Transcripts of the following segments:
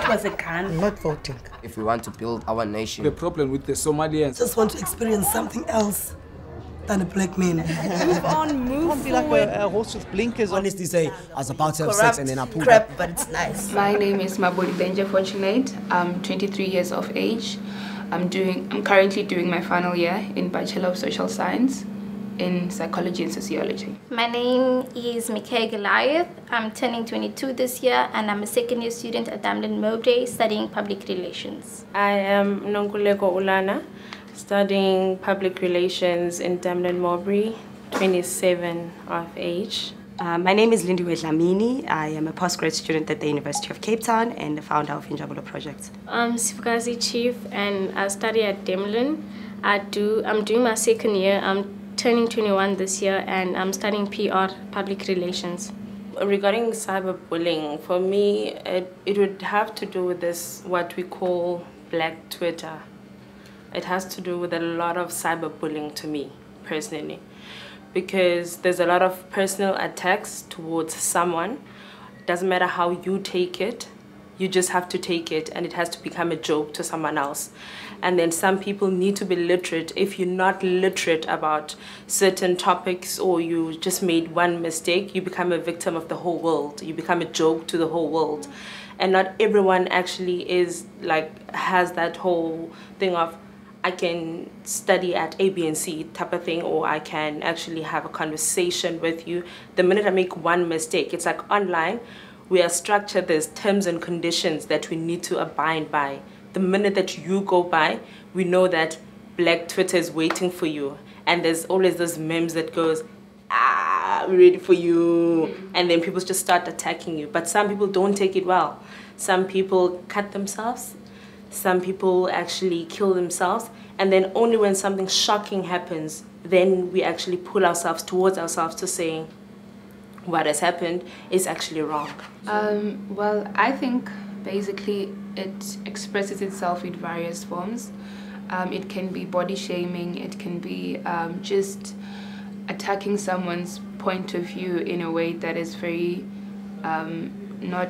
That was a gun. I'm not voting. If we want to build our nation. The problem with the Somalians. Just want to experience something else than a black man. Move on, move Don't be like a horse with blinkers. Honestly say, I was about to have sex and then I pulled crap, up. but it's nice. My name is Mabuli Benja Fortunate. I'm 23 years of age. I'm currently doing my final year in Bachelor of Social Science in Psychology and Sociology. My name is Mikhail Goliath. I'm turning 22 this year and I'm a second year student at Damlin Mowbray studying public relations. I am Nonkuleko Ulana, studying public relations in Damlin Mowbray, 27 of age. My name is Lindiwe Dlamini. I am a postgrad student at the University of Cape Town and the founder of Injabulo Project. I'm Sifukazi Chief and I study at Damlin. I'm doing my second year. I'm turning 21 this year and I'm studying PR, public relations. Regarding cyberbullying, for me, it would have to do with this, what we call Black Twitter. It has to do with a lot of cyberbullying to me, personally, because there's a lot of personal attacks towards someone. Doesn't matter how you take it, you just have to take it and it has to become a joke to someone else. And then some people need to be literate. If you're not literate about certain topics or you just made one mistake, you become a victim of the whole world. You become a joke to the whole world. And not everyone actually has that whole thing of, I can study at A, B, and C type of thing, or I can actually have a conversation with you. The minute I make one mistake, it's like online, we are structured, there's terms and conditions that we need to abide by. The minute that you go by, we know that Black Twitter is waiting for you. And there's always those memes that goes, we're ready for you. And then people just start attacking you. But some people don't take it well. Some people cut themselves. Some people actually kill themselves. And then only when something shocking happens, then we actually pull ourselves towards ourselves to saying, what has happened is actually wrong. Well, I think basically it expresses itself in various forms. It can be body shaming, it can be just attacking someone's point of view in a way that is very not,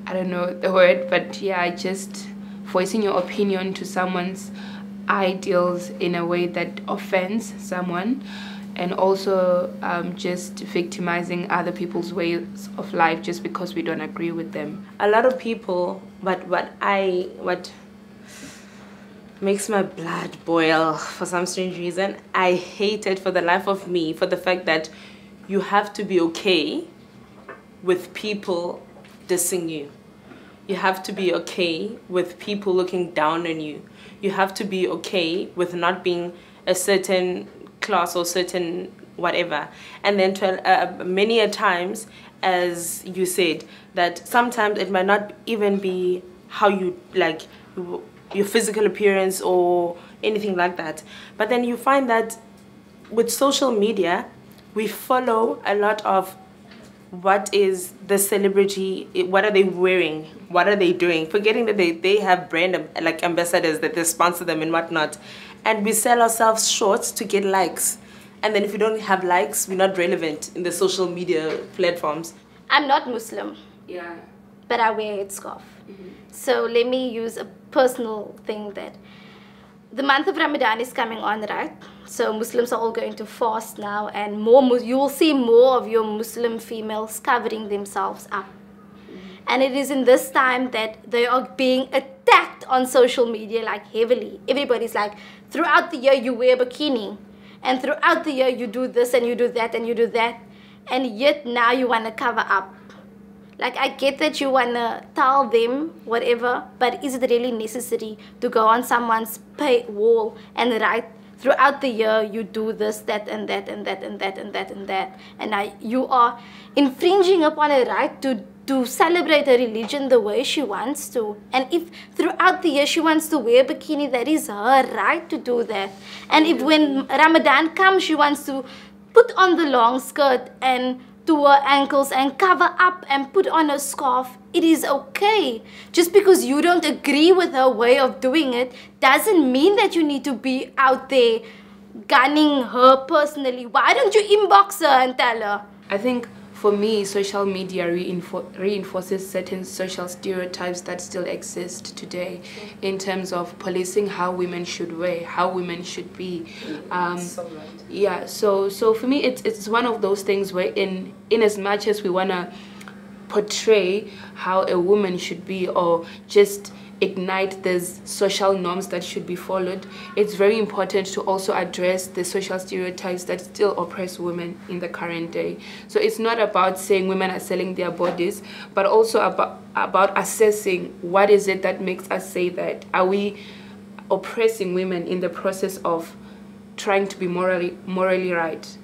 I don't know the word, but yeah, just voicing your opinion to someone's ideals in a way that offends someone. And also just victimizing other people's ways of life just because we don't agree with them. A lot of people, but what makes my blood boil for some strange reason, I hate it for the life of me, for the fact that you have to be okay with people dissing you. You have to be okay with people looking down on you. You have to be okay with not being a certain class or certain whatever. And then many a times, as you said, that sometimes it might not even be how you like your physical appearance or anything like that. But then you find that with social media, we follow a lot of what is the celebrity, what are they wearing, what are they doing, forgetting that they have brand like ambassadors that they sponsor them and whatnot. And we sell ourselves short to get likes. And then if we don't have likes, we're not relevant in the social media platforms. I'm not Muslim. Yeah. But I wear a headscarf. So let me use a personal thing that the month of Ramadan is coming on, right? So Muslims are all going to fast now, and you will see more of your Muslim females covering themselves up. And it is in this time that they are being attacked on social media like heavily. Everybody's like, throughout the year you wear a bikini, and throughout the year you do this and you do that and you do that, and yet now you want to cover up. Like, I get that you want to tell them whatever, but is it really necessary to go on someone's wall and write, throughout the year you do this, that and that and that and that and that and that, and now you are infringing upon a right to celebrate her religion the way she wants to. And if throughout the year she wants to wear a bikini, that is her right to do that. And if when Ramadan comes she wants to put on the long skirt and to her ankles and cover up and put on a scarf, it is okay. Just because you don't agree with her way of doing it doesn't mean that you need to be out there gunning her personally. Why don't you inbox her and tell her? I think for me, social media reinforces certain social stereotypes that still exist today in terms of policing how women should wear, how women should be. Yeah, so for me, it's one of those things where in as much as we want to portray how a woman should be or just ignite these social norms that should be followed, it's very important to also address the social stereotypes that still oppress women in the current day. So it's not about saying women are selling their bodies, but also about assessing what is it that makes us say that. Are we oppressing women in the process of trying to be morally right?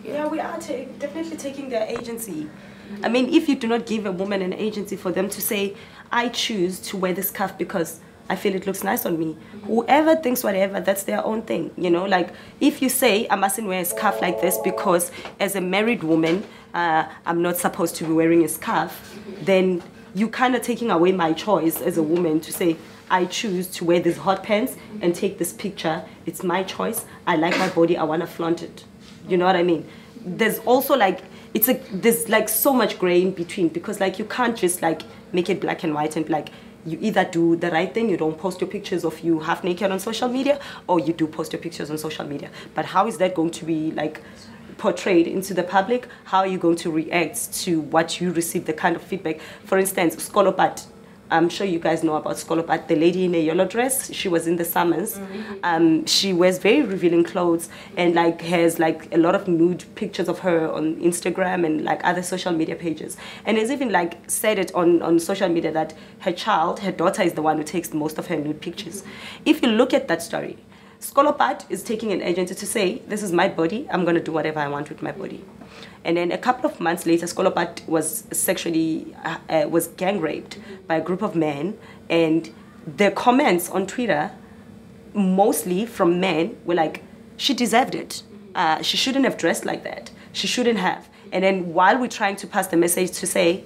Yeah, we are definitely taking their agency. I mean, if you do not give a woman an agency for them to say, I choose to wear this scarf because I feel it looks nice on me. Whoever thinks whatever, that's their own thing, you know? Like, if you say, I mustn't wear a scarf like this because as a married woman, I'm not supposed to be wearing a scarf, then you kind of taking away my choice as a woman to say, I choose to wear these hot pants and take this picture. It's my choice. I like my body. I want to flaunt it. You know what I mean? There's also like, there's like so much gray in between, because like you can't just like make it black and white and like you either do the right thing, you don't post your pictures of you half naked on social media, or you do post your pictures on social media. But how is that going to be like portrayed into the public? How are you going to react to what you receive, the kind of feedback? For instance, Skolopat, I'm sure you guys know about Skolopat, the lady in a yellow dress. She was in the summers. She wears very revealing clothes and like has like a lot of nude pictures of her on Instagram and like other social media pages. And has even like said it on social media that her daughter is the one who takes most of her nude pictures. If you look at that story, Skolopat is taking an agency to say, this is my body, I'm going to do whatever I want with my body. And then a couple of months later, Skolopat was was gang raped by a group of men. And the comments on Twitter, mostly from men, were like, she deserved it. She shouldn't have dressed like that. She shouldn't have. And then while we're trying to pass the message to say,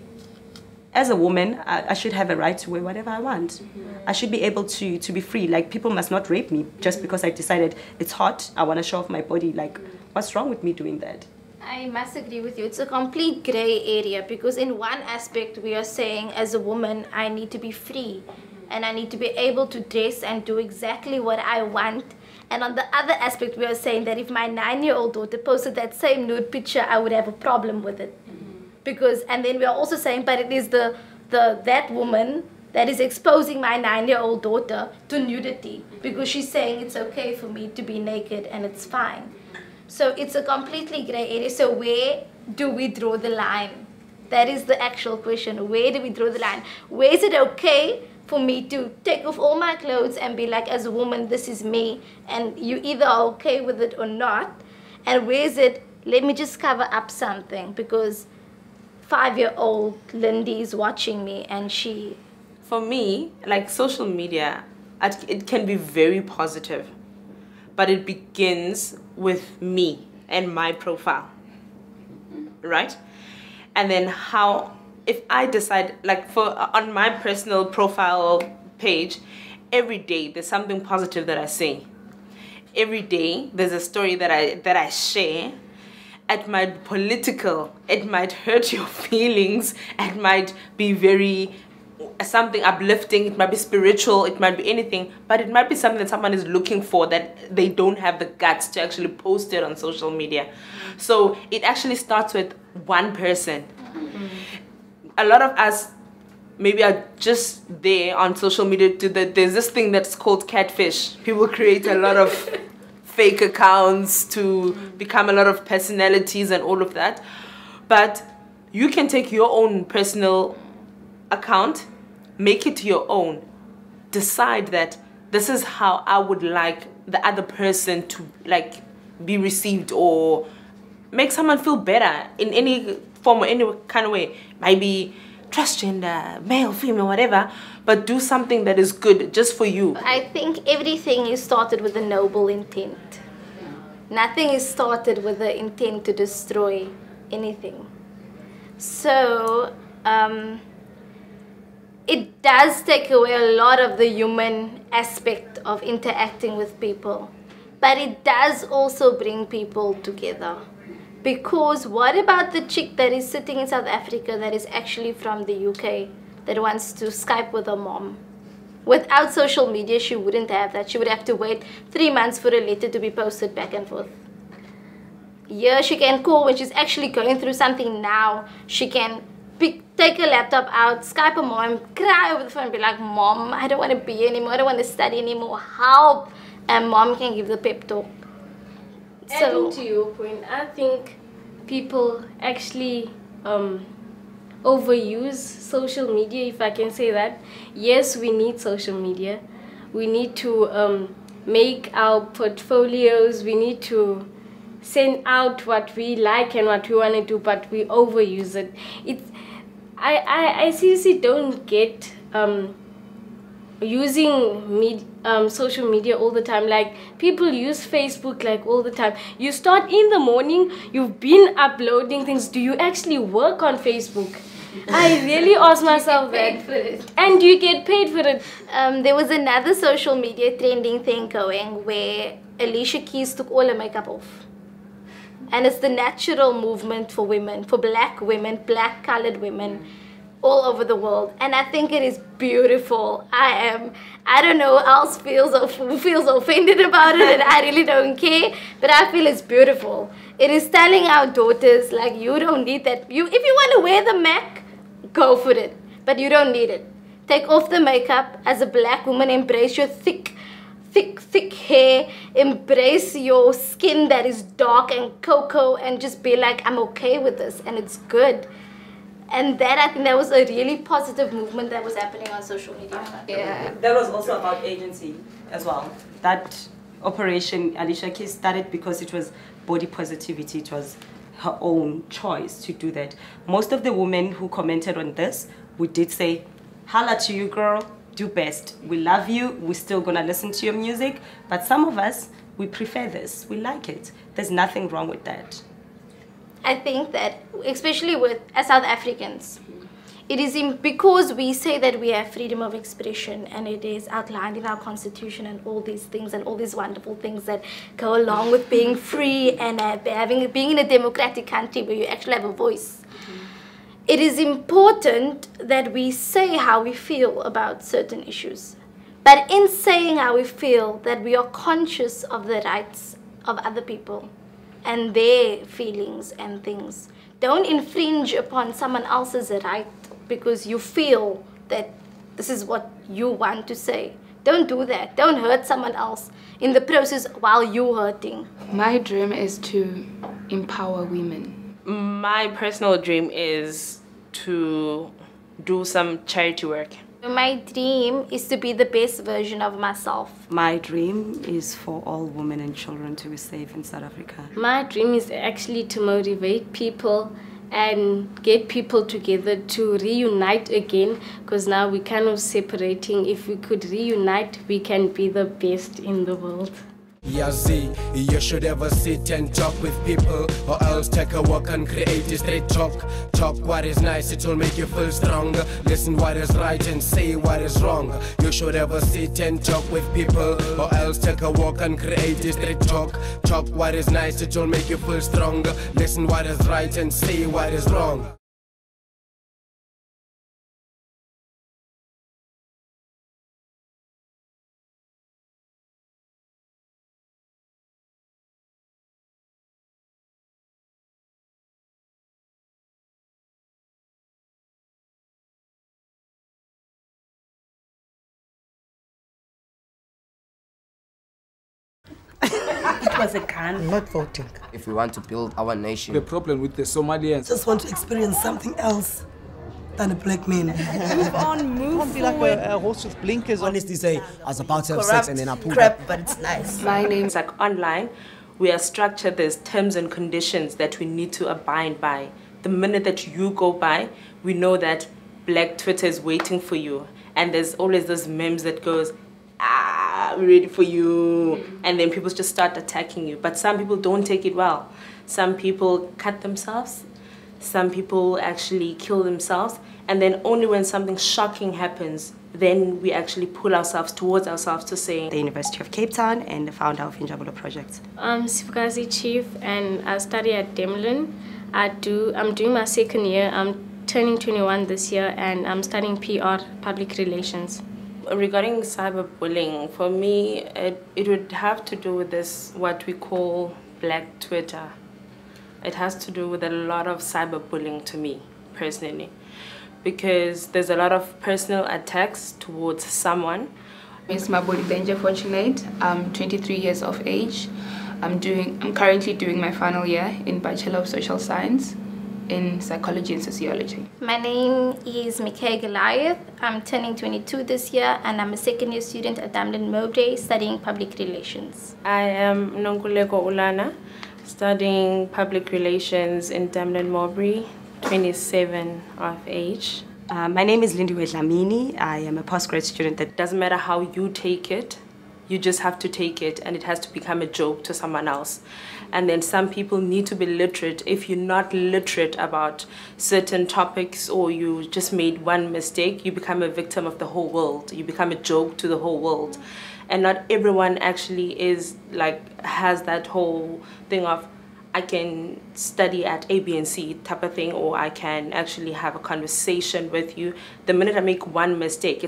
as a woman, I should have a right to wear whatever I want. I should be able to be free. Like, people must not rape me just because I decided it's hot, I want to show off my body. Like, what's wrong with me doing that? I must agree with you. It's a complete gray area, because in one aspect we are saying as a woman I need to be free and I need to be able to dress and do exactly what I want. And on the other aspect we are saying that if my 9-year-old daughter posted that same nude picture, I would have a problem with it. Because, and then we are also saying, but it is that woman that is exposing my 9-year-old daughter to nudity, because she's saying it's okay for me to be naked and it's fine. So it's a completely gray area. So where do we draw the line? That is the actual question. Where do we draw the line? Where is it okay for me to take off all my clothes and be like, as a woman, this is me, and you either are okay with it or not? And where is it, let me just cover up something because 5-year-old Lindy is watching me and she... For me, like social media, it can be very positive, but it begins with me and my profile, right? And then how, if I decide, like on my personal profile page, every day there's something positive that I say. Every day there's a story that I share. It might be political, it might hurt your feelings, it might be very something uplifting, it might be spiritual, it might be anything, but it might be something that someone is looking for that they don't have the guts to actually post it on social media. So it actually starts with one person. A lot of us maybe are just there on social media there's this thing that's called catfish. People create a lot of fake accounts to become a lot of personalities and all of that. But you can take your own personal account, make it your own, decide that this is how I would like the other person to like be received, or make someone feel better in any form or any kind of way. Maybe transgender, male, female, whatever, but do something that is good just for you. I think everything is started with a noble intent. Nothing is started with the intent to destroy anything. So it does take away a lot of the human aspect of interacting with people, but it does also bring people together. Because what about the chick that is sitting in South Africa that is actually from the UK that wants to Skype with her mom? Without social media, she wouldn't have that. She would have to wait 3 months for a letter to be posted back and forth. Yeah, she can call when she's actually going through something now. She can take her laptop out, Skype her mom, cry over the phone and be like, Mom, I don't want to be anymore. I don't want to study anymore. Help. And mom can give the pep talk. Adding to your point, I think people actually overuse social media, if I can say that. Yes, we need social media. We need to make our portfolios. We need to send out what we like and what we want to do, but we overuse it. I seriously don't get using social media all the time. Like, people use Facebook like all the time. You start in the morning, you've been uploading things. Do you actually work on Facebook? I really ask myself that. And do you get paid for it? There was another social media trending thing going where Alicia Keys took all her makeup off. And it's the natural movement for women, for black women, black colored women all over the world. And I think it is beautiful. I don't know who else feels offended about it, and I really don't care, but I feel it's beautiful. It is telling our daughters, like, you don't need that. If you want to wear the MAC, go for it, but you don't need it. Take off the makeup. As a black woman, embrace your thick hair, embrace your skin that is dark and cocoa, and just be like, I'm okay with this and it's good. And that, I think that was a really positive movement that was happening on social media. Yeah. That was also about agency as well. That operation Alicia Keys started because it was body positivity. It was her own choice to do that. Most of the women who commented on this, we did say, holla to you, girl. Do best. We love you. We're still going to listen to your music. But some of us, we prefer this. We like it. There's nothing wrong with that. I think that, especially as South Africans, it is because we say that we have freedom of expression, and it is outlined in our constitution and all these things and all these wonderful things that go along with being free and being in a democratic country where you actually have a voice. It is important that we say how we feel about certain issues. But in saying how we feel, that we are conscious of the rights of other people and their feelings and things. Don't infringe upon someone else's right because you feel that this is what you want to say. Don't do that. Don't hurt someone else in the process while you're hurting. My dream is to empower women. My personal dream is to do some charity work. My dream is to be the best version of myself. My dream is for all women and children to be safe in South Africa. My dream is actually to motivate people and get people together to reunite again, because now we're kind of separating. If we could reunite, we can be the best in the world. Yazi, you should ever sit and talk with people, or else take a walk and create a straight talk. Talk what is nice, it will make you feel stronger. Listen what is right and say what is wrong. You should ever sit and talk with people, or else take a walk and create a straight talk. Talk what is nice, it will make you feel stronger. Listen what is right and say what is wrong. It was a gun. I'm not voting. If we want to build our nation. The problem with the Somalians. Just want to experience something else than a black man. Move on, move on. Be like a horse with blinkers. Honestly, say I was about to have sex and then I pulled crap, up. but it's nice. My name's like online. We are structured. There's terms and conditions that we need to abide by. The minute that you go by, we know that Black Twitter is waiting for you, and there's always those memes that goes, we're ready for you, and then people just start attacking you. But some people don't take it well. Some people cut themselves, some people actually kill themselves, And then only when something shocking happens, then we actually pull ourselves towards ourselves to say. The University of Cape Town and the founder of Injabulo Project. I'm Sifukazi Chief and I study at Demlin. I'm doing my second year. I'm turning 21 this year and I'm studying PR, public relations. Regarding cyberbullying, for me, it would have to do with this, what we call Black Twitter. It has to do with a lot of cyberbullying to me, personally, because there's a lot of personal attacks towards someone. It's Mabodi Danger Fortunate. I'm 23 years of age. I'm currently doing my final year in Bachelor of Social Science in Psychology and Sociology. My name is Mikhail Goliath. I'm turning 22 this year and I'm a second year student at Damlin Mowbray studying public relations. I am Nonkuleko Ulana, studying public relations in Damlin Mowbray, 27 of age. My name is Lindiwe Dlamini. I am a postgrad student. That doesn't matter how you take it, you just have to take it and it has to become a joke to someone else. And then some people need to be literate. If you're not literate about certain topics or you just made one mistake, you become a victim of the whole world. You become a joke to the whole world. And not everyone actually has that whole thing of, I can study at A, B, and C type of thing, or I can actually have a conversation with you. The minute I make one mistake,